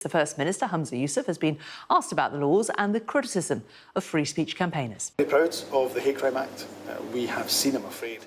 The First Minister, Humza Yousaf, has been asked about the laws and the criticism of free speech campaigners. I'm proud of the Hate Crime Act. We have seen, I'm afraid,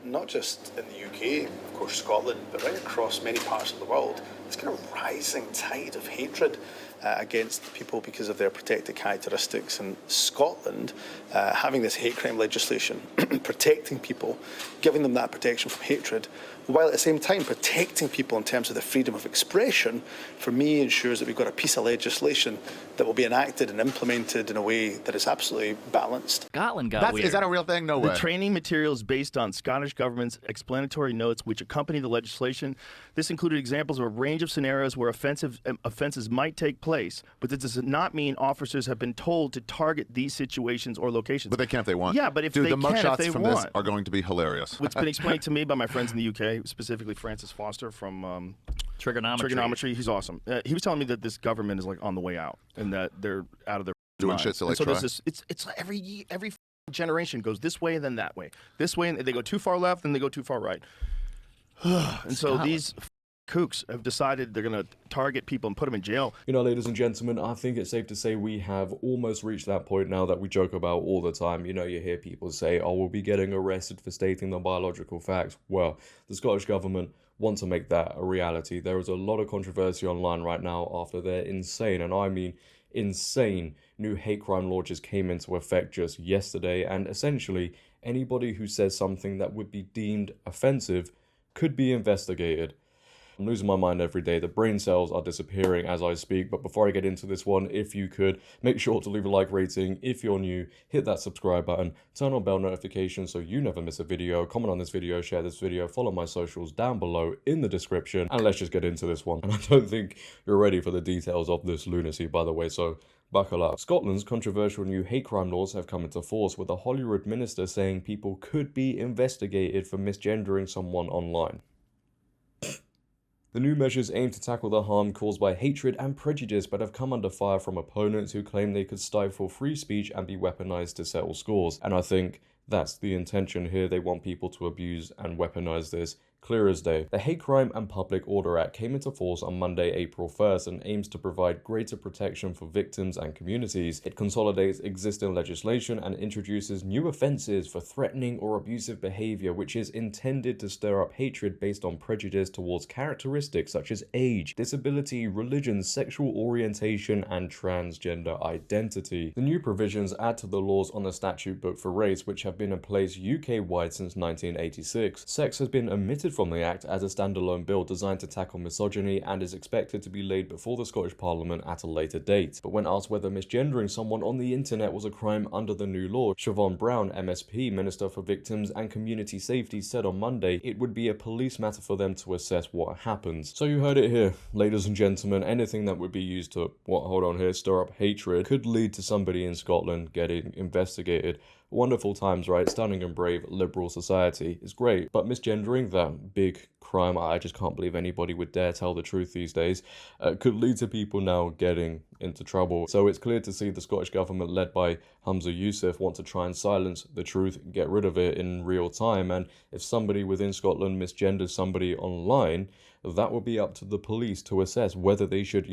not just in the UK, of course Scotland, but right across many parts of the world, this kind of rising tide of hatred against people because of their protected characteristics. And Scotland, having this hate crime legislation, protecting people, giving them that protection from hatred, while at the same time protecting people in terms of the freedom of expression, for me ensures that we've got a piece of legislation that will be enacted and implemented in a way that is absolutely balanced. Scotland got weird. Is that a real thing? No way. The training materials based on Scottish government's explanatory notes which accompany the legislation. This included examples of a range of scenarios where offenses might take place, but this does not mean officers have been told to target these situations or locations. But they can if they want. Yeah, but if Dude, they the can, if mugshots they from want. this are going to be hilarious. It's been explained to me by my friends in the UK, specifically Francis Foster from Trigonometry. He's awesome. He was telling me that this government is like on the way out and that they're out of their Doing mind. shit to like so try. there's this, it's like every generation goes this way and then that way. This way, and they go too far left and they go too far right. And so these kooks have decided they're going to target people and put them in jail. You know, ladies and gentlemen, I think it's safe to say we have almost reached that point now that we joke about all the time. You know, you hear people say, oh, we'll be getting arrested for stating the biological facts. Well, the Scottish government want to make that a reality. There is a lot of controversy online right now after their insane, and I mean insane, new hate crime law just came into effect just yesterday, and essentially anybody who says something that would be deemed offensive could be investigated. I'm losing my mind every day. The brain cells are disappearing as I speak. But before I get into this one, if you could, make sure to leave a like rating. If you're new, hit that subscribe button, turn on bell notifications so you never miss a video, comment on this video, share this video, follow my socials down below in the description, and let's just get into this one. And I don't think you're ready for the details of this lunacy, by the way, so buckle up. Scotland's controversial new hate crime laws have come into force, with a Holyrood minister saying people could be investigated for misgendering someone online. The new measures aim to tackle the harm caused by hatred and prejudice, but have come under fire from opponents who claim they could stifle free speech and be weaponized to settle scores. And I think that's the intention here. They want people to abuse and weaponize this. Clear as day. The Hate Crime and Public Order Act came into force on Monday, April 1st, and aims to provide greater protection for victims and communities. It consolidates existing legislation and introduces new offences for threatening or abusive behaviour, which is intended to stir up hatred based on prejudice towards characteristics such as age, disability, religion, sexual orientation, and transgender identity. The new provisions add to the laws on the statute book for race, which have been in place UK-wide since 1986. Sex has been omitted from the Act as a standalone bill designed to tackle misogyny and is expected to be laid before the Scottish Parliament at a later date. But when asked whether misgendering someone on the internet was a crime under the new law, Siobhan Brown, MSP, Minister for Victims and Community Safety, said on Monday it would be a police matter for them to assess what happens. So you heard it here, ladies and gentlemen, anything that would be used to, stir up hatred could lead to somebody in Scotland getting investigated. Wonderful times, right? Stunning and brave liberal society is great, but misgendering, that big crime, I just can't believe anybody would dare tell the truth these days, could lead to people now getting into trouble. So it's clear to see the Scottish government, led by Humza Yousaf, want to try and silence the truth, get rid of it in real time. And if somebody within Scotland misgenders somebody online, that would be up to the police to assess whether they should,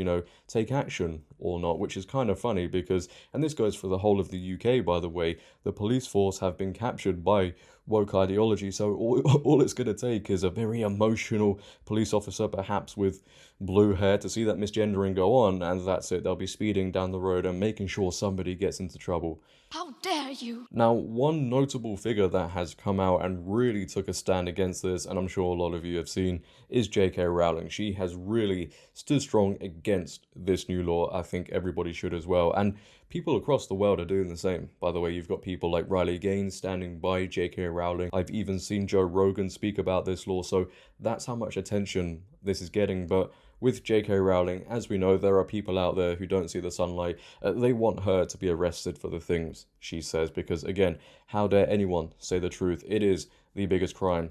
take action or not, which is kind of funny because, and this goes for the whole of the UK, by the way, the police force have been captured by woke ideology, so all it's going to take is a very emotional police officer, perhaps with blue hair, to see that misgendering go on, and that's it. They'll be speeding down the road and making sure somebody gets into trouble. How dare you! Now, one notable figure that has come out and really took a stand against this, and I'm sure a lot of you have seen, is J.K. Rowling. She has really stood strong against this new law. I think everybody should as well. And people across the world are doing the same. By the way, you've got people like Riley Gaines standing by J.K. Rowling. I've even seen Joe Rogan speak about this law, so that's how much attention this is getting. But with J.K. Rowling, as we know, there are people out there who don't see the sunlight. They want her to be arrested for the things she says, because again, how dare anyone say the truth? It is the biggest crime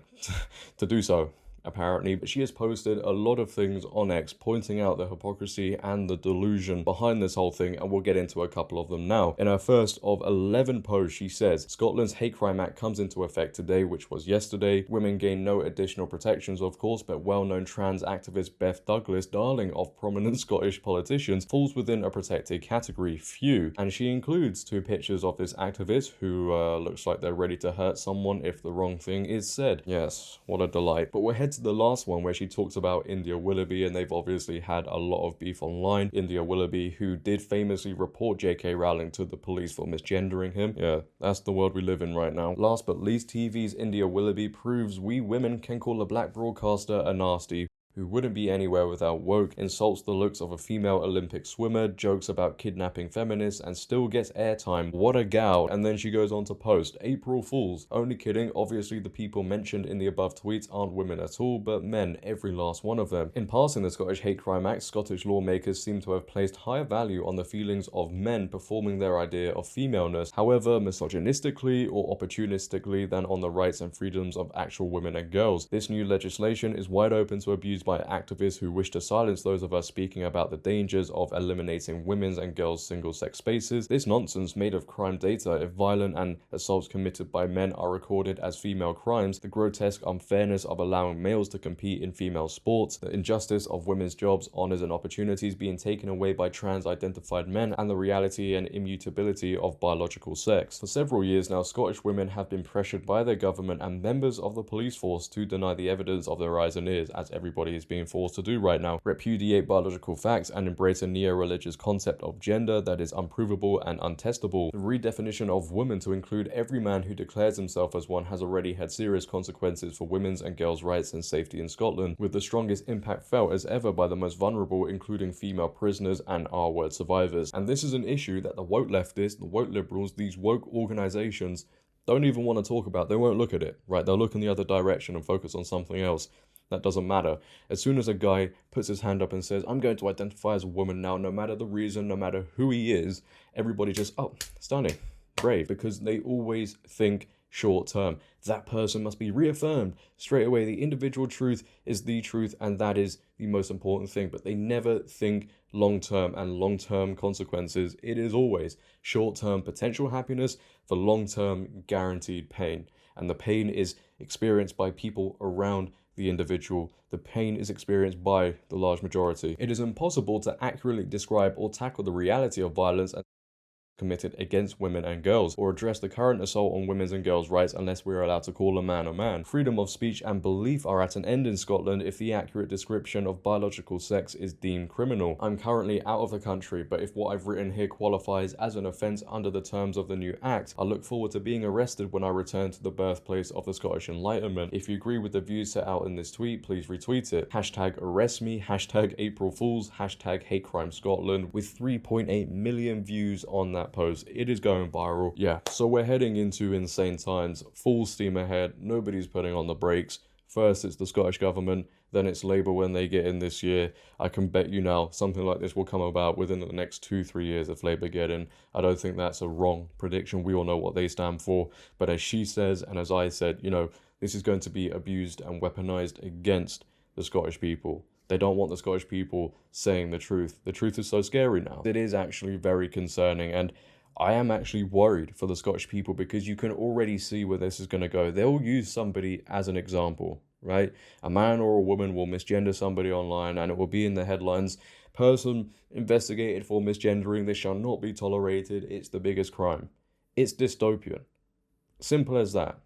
to do so. apparently, but she has posted a lot of things on X pointing out the hypocrisy and the delusion behind this whole thing, and we'll get into a couple of them now. In her first of 11 posts, she says, Scotland's Hate Crime Act comes into effect today, which was yesterday. Women gain no additional protections, of course, but well-known trans activist Beth Douglas, darling of prominent Scottish politicians, falls within a protected category, few. And she includes 2 pictures of this activist who looks like they're ready to hurt someone if the wrong thing is said. Yes, what a delight. But we'll head to the last one where she talks about India Willoughby, and they've obviously had a lot of beef online. India Willoughby, who did famously report J.K. Rowling to the police for misgendering him. Yeah, that's the world we live in right now. Last but least, TV's India Willoughby proves we women can call a black broadcaster a nasty, who wouldn't be anywhere without woke, insults the looks of a female Olympic swimmer, jokes about kidnapping feminists, and still gets airtime. What a gal. And then she goes on to post, April Fools. Only kidding, obviously the people mentioned in the above tweets aren't women at all, but men, every last one of them. In passing the Scottish Hate Crime Act, Scottish lawmakers seem to have placed higher value on the feelings of men performing their idea of femaleness, however misogynistically or opportunistically, than on the rights and freedoms of actual women and girls. This new legislation is wide open to abuse by activists who wish to silence those of us speaking about the dangers of eliminating women's and girls' single-sex spaces. This nonsense made of crime data, if violent and assaults committed by men are recorded as female crimes, the grotesque unfairness of allowing males to compete in female sports, the injustice of women's jobs, honours and opportunities being taken away by trans-identified men, and the reality and immutability of biological sex. For several years now, Scottish women have been pressured by their government and members of the police force to deny the evidence of their eyes and ears, as everybody is being forced to do right now, repudiate biological facts, and embrace a neo-religious concept of gender that is unprovable and untestable. The redefinition of woman to include every man who declares himself as one has already had serious consequences for women's and girls' rights and safety in Scotland, with the strongest impact felt as ever by the most vulnerable, including female prisoners and R-word survivors. And this is an issue that the woke leftists, the woke liberals, these woke organizations don't even want to talk about. They won't look at it, right? They'll look in the other direction and focus on something else. That doesn't matter. As soon as a guy puts his hand up and says, I'm going to identify as a woman now, no matter the reason, no matter who he is, everybody just, oh, stunning, brave, because they always think short term. That person must be reaffirmed straight away. The individual truth is the truth, and that is the most important thing. But they never think long term and long term consequences. It is always short term potential happiness for long term guaranteed pain. And the pain is experienced by people around the individual. The pain is experienced by the large majority. It is impossible to accurately describe or tackle the reality of violence and committed against women and girls, or address the current assault on women's and girls' rights unless we are allowed to call a man a man. Freedom of speech and belief are at an end in Scotland if the accurate description of biological sex is deemed criminal. I'm currently out of the country, but if what I've written here qualifies as an offence under the terms of the new Act, I look forward to being arrested when I return to the birthplace of the Scottish Enlightenment. If you agree with the views set out in this tweet, please retweet it. Hashtag arrest me, hashtag April Fools, hashtag hate crime Scotland, with 3.8 million views on that post. It is going viral. Yeah, so we're heading into insane times. Full steam ahead. Nobody's putting on the brakes. First it's the Scottish government, then it's Labour when they get in this year. I can bet you now something like this will come about within the next 2-3 years if Labour get in. I don't think that's a wrong prediction. We all know what they stand for. But as she says, and as I said, you know, this is going to be abused and weaponized against the Scottish people. They don't want the Scottish people saying the truth. The truth is so scary now. It is actually very concerning, and I am actually worried for the Scottish people because you can already see where this is going to go. They'll use somebody as an example, right? A man or a woman will misgender somebody online and it will be in the headlines. Person investigated for misgendering. This shall not be tolerated. It's the biggest crime. It's dystopian. Simple as that.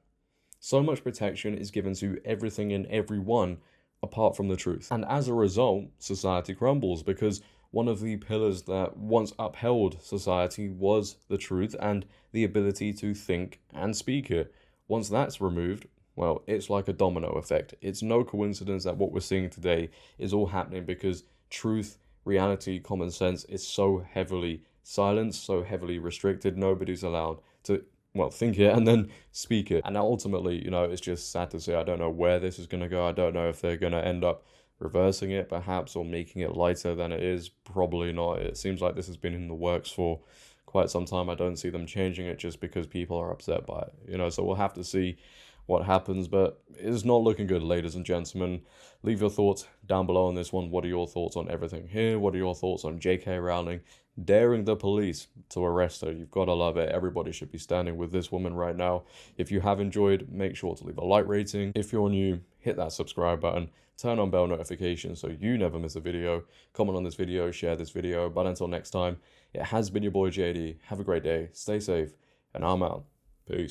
So much protection is given to everything and everyone apart from the truth. And as a result, society crumbles because one of the pillars that once upheld society was the truth and the ability to think and speak it. Once that's removed, well, it's like a domino effect. It's no coincidence that what we're seeing today is all happening because truth, reality, common sense is so heavily silenced, so heavily restricted. Nobody's allowed to think it and then speak it. And ultimately, you know, it's just sad to say. I don't know where this is going to go. I don't know if they're going to end up reversing it perhaps or making it lighter than it is. Probably not. It seems like this has been in the works for quite some time. I don't see them changing it just because people are upset by it, you know, so we'll have to see what happens, but it's not looking good, ladies and gentlemen. Leave your thoughts down below on this one. What are your thoughts on everything here? What are your thoughts on J.K. Rowling daring the police to arrest her? You've got to love it. Everybody should be standing with this woman right now. If you have enjoyed, make sure to leave a like rating. If you're new, hit that subscribe button, turn on bell notifications so you never miss a video. Comment on this video, share this video. But until next time, it has been your boy JD. Have a great day, stay safe, and I'm out.